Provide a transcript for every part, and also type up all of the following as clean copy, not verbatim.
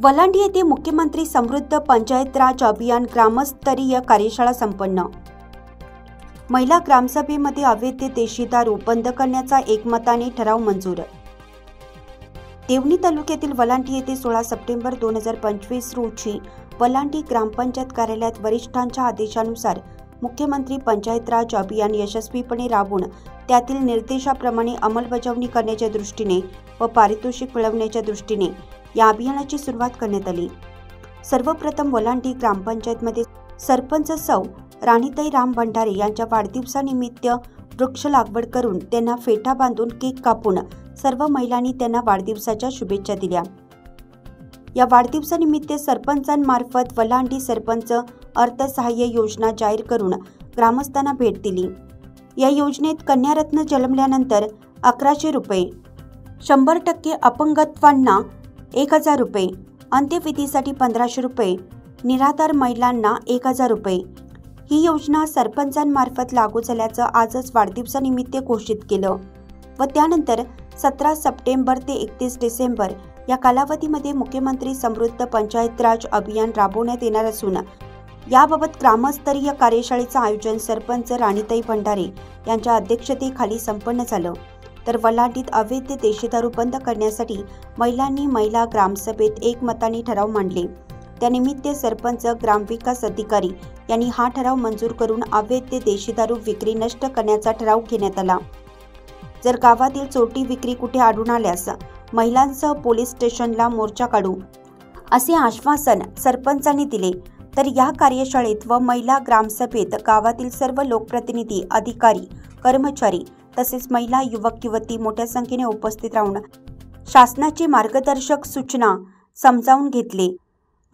वलांडी येथे मुख्यमंत्री समृद्ध पंचायत राज अभियान ग्रामस्तरीय कार्यशाळा संपन्न। महिला ग्रामसभेमध्ये अवैध देशी दारू बंद करण्याचा एकमताने ठराव मंजूर। देवणी तालुक्यातील वलांडी येथे 16 सप्टेंबर 2025 रोजी वलांडी ग्रामपंचायत कार्यालयात वरिष्ठांच्या आदेशानुसार मुख्यमंत्री पंचायत राज अभियान यशस्वीपणे राबवून त्यातील निर्देशाप्रमाणे अंमलबजावणी करण्याच्या दृष्टीने व पारितोषिक मिळवण्याच्या दृष्टीने या अभियानाची सुरुवात करण्यात आली। सर्वप्रथम वलांडी ग्रामपंचायतमध्ये सरपंच सौ राणीताई राम भंडारे यांच्या वाढदिवसानिमित्त वृक्ष लागवड करून त्यांना फेटा बांधून केक कापून सर्व महिलांनी त्यांना वाढदिवसाच्या शुभेच्छा दिल्या। या वाढदिवसानिमित्त सरपंचांमार्फत वलांडी सरपंच अर्थसहाय्य योजना जाहीर करून ग्रामस्थांना भेट दिली। या योजनेत कन्यारत्न जन्मल्यानंतर 1100 रुपये, 100% अपंगत्वांना 1000 रुपये, अंत्यविधीसाठी 1500 रुपये, निराधार महिलांना 1000 रुपये ही योजना सरपंचांमार्फत लागू झाल्याचं आजच वाढदिवसानिमित्त घोषित केलं व त्यानंतर 17 सप्टेंबर ते 31 डिसेंबर या कालावधीमध्ये मुख्यमंत्री समृद्ध पंचायत राज अभियान राबवण्यात येणार असून याबाबत ग्रामस्तरीय कार्यशाळेचं आयोजन सरपंच राणीताई भंडारे यांच्या अध्यक्षतेखाली संपन्न झालं। तर वलांडीत अवैध देशी दारू बंद करण्यासाठी महिलांनी महिला ग्रामसभेत एकमताने ठराव मांडले। त्यानिमित्त सरपंच ग्रामविकास अधिकारी यांनी हा ठराव मंजूर करून अवैध देशी दारू विक्री नष्ट करण्याचा ठराव घेण्यात आला। जर गावातील चोरटी विक्री कुठे आढळून आल्यास महिलांसह पोलीस स्टेशनला मोर्चा काढू असे आश्वासन सरपंचांनी दिले। तर या कार्यशाळेत व महिला ग्रामसभेत गावातील सर्व लोकप्रतिनिधी, अधिकारी, कर्मचारी तसेच महिला, युवक युवती मोठ्या संख्येने उपस्थित राहून शासनाची मार्गदर्शक सूचना समजावून घेतले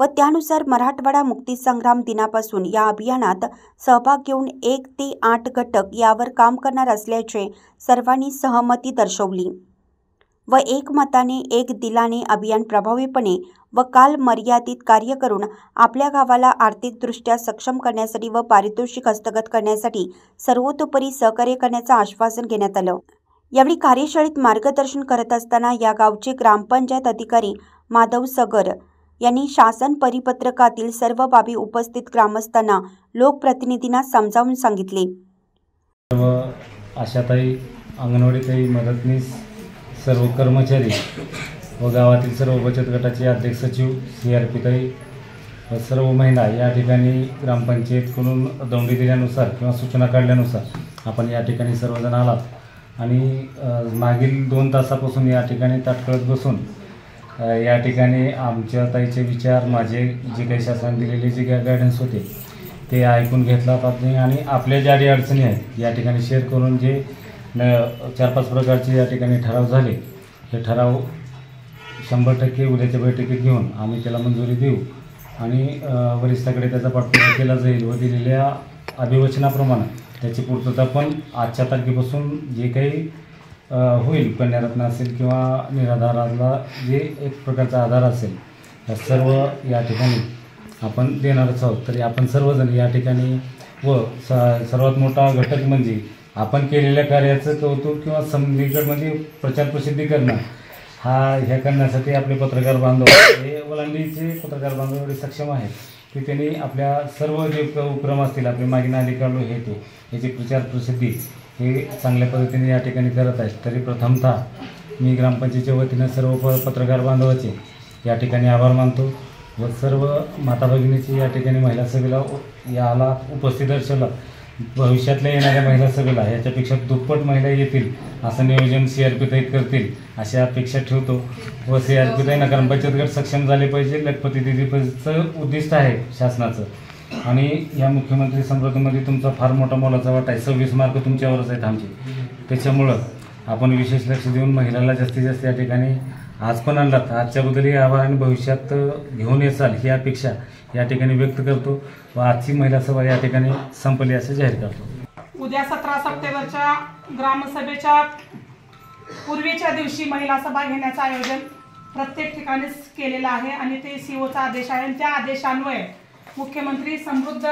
व त्यानुसार मराठवाडा मुक्तीसंग्राम दिनापासून या अभियानात सहभाग घेऊन 1 ते 8 घटक यावर काम करणार असल्याचे सर्वांनी सहमती दर्शवली व एकमताने एक दिलाने अभियान प्रभावीपणे व काल मर्यादित कार्य करून आपल्या गावाला आर्थिकदृष्ट्या सक्षम करण्यासाठी व पारितोषिक हस्तगत करण्यासाठी सर्वतोपरी सहकार्य करण्याचं आश्वासन घेण्यात आलं। यावेळी कार्यशाळेत मार्गदर्शन करत असताना या गावचे ग्रामपंचायत अधिकारी माधव सगर यांनी शासन परिपत्रकातील सर्व बाबी उपस्थित ग्रामस्थांना, लोकप्रतिनिधींना समजावून सांगितले। आशाताई, अंगणवाडीताई, मदतनीस, सर्व कर्मचारी व गावातील सर्व बचत गटाचे अध्यक्ष सचिव, CRP ताई व सर्व महिला या ठिकाणी ग्रामपंचायतकडून दौंडी दिल्यानुसार किंवा सूचना काढल्यानुसार आपण या ठिकाणी सर्वजण आलात आणि मागील 2 तासापासून या ठिकाणी ताटकळत बसून या ठिकाणी आमच्या ताईचे विचार, माझे जे काही शासनाने दिलेले जे गायडन्स होते ते ऐकून घेतला आपण आणि आपल्या ज्या ज्या अडचणी आहेत या ठिकाणी शेअर करून जे 4-5 प्रकारचे या ठिकाणी ठराव झाले, हे ठराव 100% उद्याच्या बैठकीत घेऊन आम्ही त्याला मंजुरी देऊ आणि वरिष्ठाकडे त्याचा पाठपुरावा केला जाईल व दिलेल्या अभिवचनाप्रमाणे त्याची पूर्तता पण आजच्या तारखेपासून जे काही होईल, कन्यारत्न असेल किंवा निराधाराला जे एक प्रकारचा आधार असेल या सर्व या ठिकाणी आपण देणारच आहोत। तरी आपण सर्वजण या ठिकाणी व सर्वात मोठा घटक म्हणजे आपण केलेल्या कार्याचं कौतुक किंवा समीकरणामध्ये प्रचार प्रसिद्धी करणं ह्या करण्यासाठी आपले पत्रकार बांधव, हे वलांडीचे पत्रकार बांधव एवढे सक्षम आहेत की त्यांनी आपल्या सर्व जे उपक्रम असतील, आपले मागील अधिकारो हे ते याची प्रचार प्रसिद्धी हे चांगल्या पद्धतीने या ठिकाणी करत आहेत। तरी प्रथमतः मी ग्रामपंचायतीच्या वतीनं सर्व पत्रकार बांधवाचे या ठिकाणी आभार मानतो व सर्व माता भगिनीची या ठिकाणी महिला सभेला याला उपस्थित दर्शवला। भविष्यातल्या येणाऱ्या महिला सभेला याच्यापेक्षा दुप्पट महिला येतील असं नियोजन CRP ताई करतील अशी अपेक्षा ठेवतो व CRP ताईंना ग्रामपंचायत गट सक्षम झाले पाहिजे, लखपती दिदीचं उद्दिष्ट आहे शासनाचं आणि या मुख्यमंत्री समृद्धीमध्ये तुमचा फार मोठा मोलाचा वाटा आहे। 26 मार्क तुमच्यावरच आहेत आमचे, त्याच्यामुळं आपण विशेष लक्ष देऊन महिलांना जास्तीत जास्त या ठिकाणी आज पण आणलात, आजच्याबद्दलही आभार आणि भविष्यात घेऊन येचाल ही अपेक्षा या ठिकाणी व्यक्त करतो व आजची महिला सभा या ठिकाणी संपली असे जाहीर करतो। उद्या 17 सप्टेंबरच्या ग्रामसभेच्या पूर्वीच्या दिवशी महिला सभा घेण्याचं आयोजन प्रत्येक ठिकाणीच केलेलं आहे आणि ते COचा आदेश आहे। त्या आदेशान्वये मुख्यमंत्री समृद्ध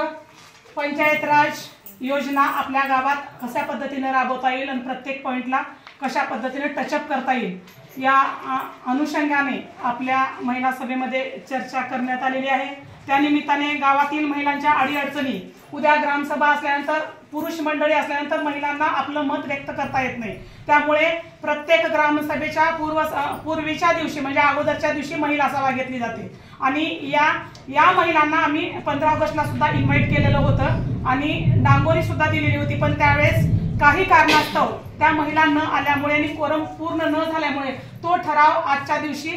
पंचायत राज योजना आपल्या गावात कशा पद्धतीने राबवता येईल आणि प्रत्येक पॉइंटला कशा पद्धतीने टचअप करता येईल या अनुषंगाने आपल्या महिला सभेमध्ये चर्चा करण्यात आलेली आहे। त्या निमित्ताने गावातील महिलांच्या अडीअडचणी, उद्या ग्रामसभा असल्यानंतर पुरुष मंडळी असल्यानंतर महिलांना आपलं मत व्यक्त करता येत नाही, त्यामुळे प्रत्येक ग्रामसभेच्या पूर्वीच्या दिवशी म्हणजे अगोदरच्या दिवशी महिला सभा घेतली जाते आणि या महिलांना आम्ही 15 ऑगस्टला सुद्धा इन्व्हाइट केलेलं होतं आणि डांगोरी सुद्धा दिलेली होती, पण त्यावेळेस काही कारणास्तव त्या महिला न आल्यामुळे आणि कोरम पूर्ण न झाल्यामुळे तो ठराव आजच्या दिवशी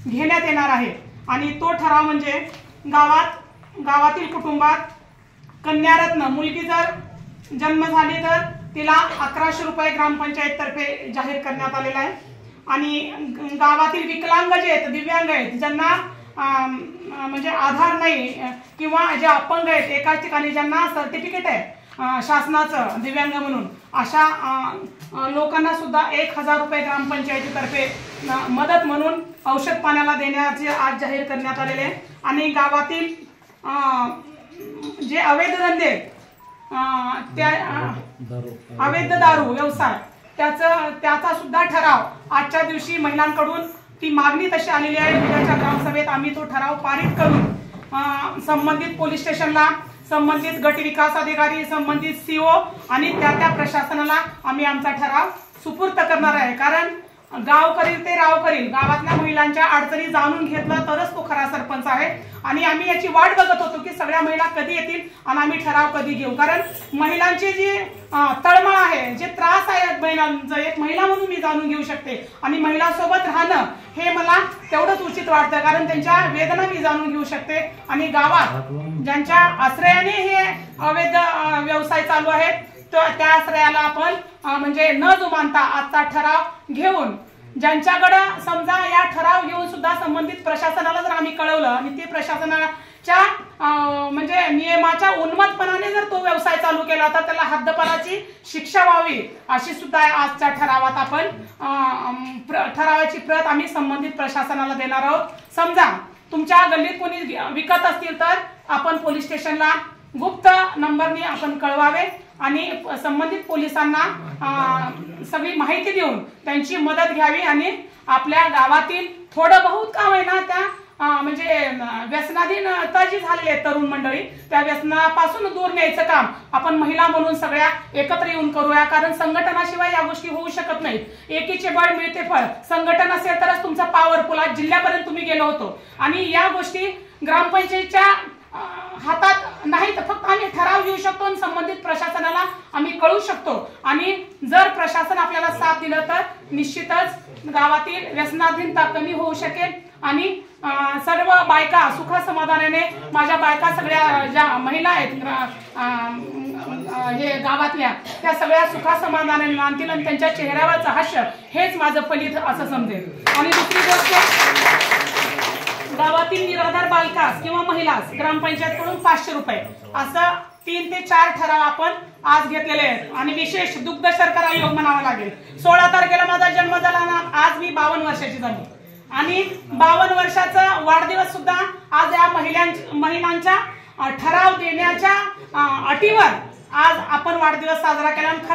घेण्यात येणार आहे। आणि तो ठराव म्हणजे गावातील कुटुंबात कन्यारत्न मुलगी जर जन्म झाली तर तिला 1100 रुपये ग्रामपंचायत तर्फे जाहीर करण्यात आलेला आहे आणि गावातील विकलांग जे आहेत, दिव्यांग आहेत, ज्यांना म्हणजे आधार नाही किंवा जे अपंग आहेत, एकाच ठिकाणी ज्यांना सर्टिफिकेट आहे शासनाचं दिव्यांग म्हणून, अशा लोकांना सुद्धा 1000 रुपये ग्रामपंचायतीतर्फे मदत म्हणून औषध पाण्याला देण्याचे आज जाहीर करण्यात आलेले आहे। आणि गावातील जे अवैध धंदे त्या अवैध दारू व्यवसाय त्याचा सुद्धा ठराव आजच्या दिवशी महिलांकडून ती मागणी तशी आलेली आहे। उद्याच्या ग्रामसभेत आम्ही तो ठराव पारित करून संबंधित पोलीस स्टेशनला, संबंधित गट विकास अधिकारी, संबंधित सीओ आणि त्या प्रशासनाला आम्ही आमचा ठराव सुपूर्द करणार आहे। कारण गाव करील ते राव करील, गावातल्या महिलांच्या अडचणी जाणून घेतलं तरच तो खरा सरपंच आहे आणि आम्ही याची वाट बघत होतो की सगळ्या महिला कधी येतील आणि आम्ही ठराव कधी घेऊ। कारण महिलांची जी तळमळ आहे, जे त्रास आहे महिलांचं, एक महिला म्हणून मी जाणून घेऊ शकते आणि महिलांसोबत राहणं हे मला तेवढंच उचित वाटतं, कारण त्यांच्या वेदना मी जाणून घेऊ शकते। आणि गावात ज्यांच्या आश्रयाने हे अवैध व्यवसाय चालू आहेत त्या आश्रयाला आपण म्हणजे न जुमानता आजचा ठराव घेऊन, ज्यांच्याकडे समजा या ठराव घेऊन सुद्धा संबंधित प्रशासनाला जर आम्ही कळवलं आणि ते प्रशासनाच्या म्हणजे नियमाच्या उन्मत्तपणाने जर तो व्यवसाय चालू केला तर त्याला हद्दपाराची शिक्षा व्हावी, अशी सुद्धा आजच्या ठरावात आपण ठरावाची प्रत आम्ही संबंधित प्रशासनाला देणार आहोत। समजा तुमच्या गल्लीत कोणी विकत असतील तर आपण पोलीस स्टेशनला गुप्त नंबरने आपण कळवावे आणि संबंधित पोलिसांना सगळी माहिती देऊन त्यांची मदत घ्यावी आणि आपल्या गावातील थोडं बहुत काम आहे ना त्या म्हणजे व्यसनाधीनता जी झालेली आहे तरुण मंडळी, त्या व्यसनापासून दूर न्यायचं काम आपण महिला म्हणून सगळ्या एकत्र येऊन करूया। कारण संघटनाशिवाय या गोष्टी होऊ शकत नाहीत। एकीचे बळ मिळते फळ, संघटन असेल तरच तुमचा पॉवरफुल। आज जिल्ह्यापर्यंत तुम्ही गेलो होतो आणि या गोष्टी ग्रामपंचायतीच्या हातात नाही तर फक्त आम्ही ठराव घेऊ शकतो आणि संबंधित प्रशासनाला आम्ही कळवू शकतो आणि जर प्रशासन आपल्याला साथ दिलं तर निश्चितच गावातील व्यसनाधीनता कमी होऊ शकेल आणि सर्व बायका सुखा समाधानाने, माझ्या बायका सगळ्या ज्या महिला आहेत हे गावातल्या, त्या सगळ्या सुखा समाधानाने नांदतील आणि त्यांच्या चेहऱ्यावरचं हास्य हेच माझं फलित असं समजेल। आणि दुसरी गोष्ट, गावातील निराधार बालकास किंवा महिलास ग्रामपंचायतकडून 500 रुपये असं 3 ते 4 ठराव आपण आज घेतलेले आहेत। आणि विशेष दुग्ध शर्करा योग म्हणावा लागेल। 16 तारखेला माझा जन्म झाला ना, आज मी 52 वर्षाची झाली आणि 52 वर्षाचा वाढदिवस सुद्धा आज या महिलांच्या ठराव देण्याच्या अटीवर आज आपण वाढदिवस साजरा केला आणि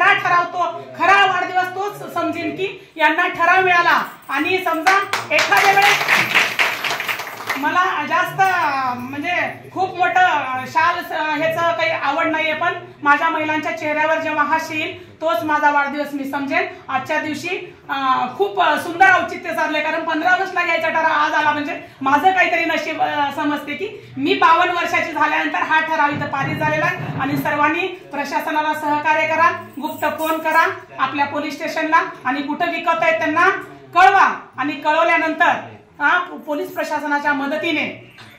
खरा वाढदिवस तोच समजेल की यांना ठराव मिळाला। आणि समजा एखाद्या वेळेस मला जास्त म्हणजे खूप मोठं शाल ह्याचं काही आवड नाहीये, पण माझ्या महिलांच्या चेहऱ्यावर जेव्हा हास्य येईल तोच माझा वाढदिवस मी समजेल। आजच्या दिवशी खूप सुंदर औचित्य साधले, कारण 15 ऑगस्टला घ्यायचा ठराव आज आला म्हणजे माझं काहीतरी नशीब समजते की मी 52 वर्षाची झाल्यानंतर हा ठराव इथं पारित झालेला आहे। आणि सर्वांनी प्रशासनाला सहकार्य करा, गुप्त फोन करा आपल्या पोलीस स्टेशनला आणि कुठं विकत आहेत त्यांना कळवा आणि कळवल्यानंतर पोलीस प्रशासनाच्या मदतीने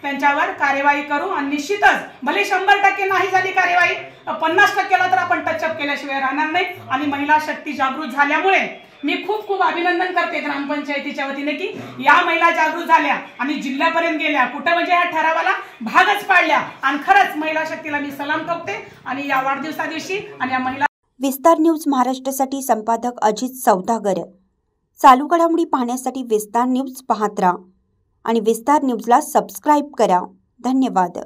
त्यांच्यावर कार्यवाही करू आणि निश्चितच भले 100% नाही झाली कार्यवाही, 50%ला तर आपण टचअप केल्याशिवाय राहणार नाही। आणि महिला शक्ती जागृत झाल्यामुळे मी खूप अभिनंदन करते ग्रामपंचायतीच्या वतीने की या महिला जागृत झाल्या आणि जिल्ह्यापर्यंत गेल्या, कुठं म्हणजे ह्या ठरावाला भागच पाडल्या आणि खरंच महिला शक्तीला मी सलाम ठोकते। आणि या वाढदिवसा दिवशी आणि या महिला विस्तार न्यूज महाराष्ट्रासाठी संपादक अजित सौदागर। चालू घडामोडी पाहण्यासाठी विस्तार न्यूज पाहत राहा आणि विस्तार न्यूजला सबस्क्राइब करा। धन्यवाद।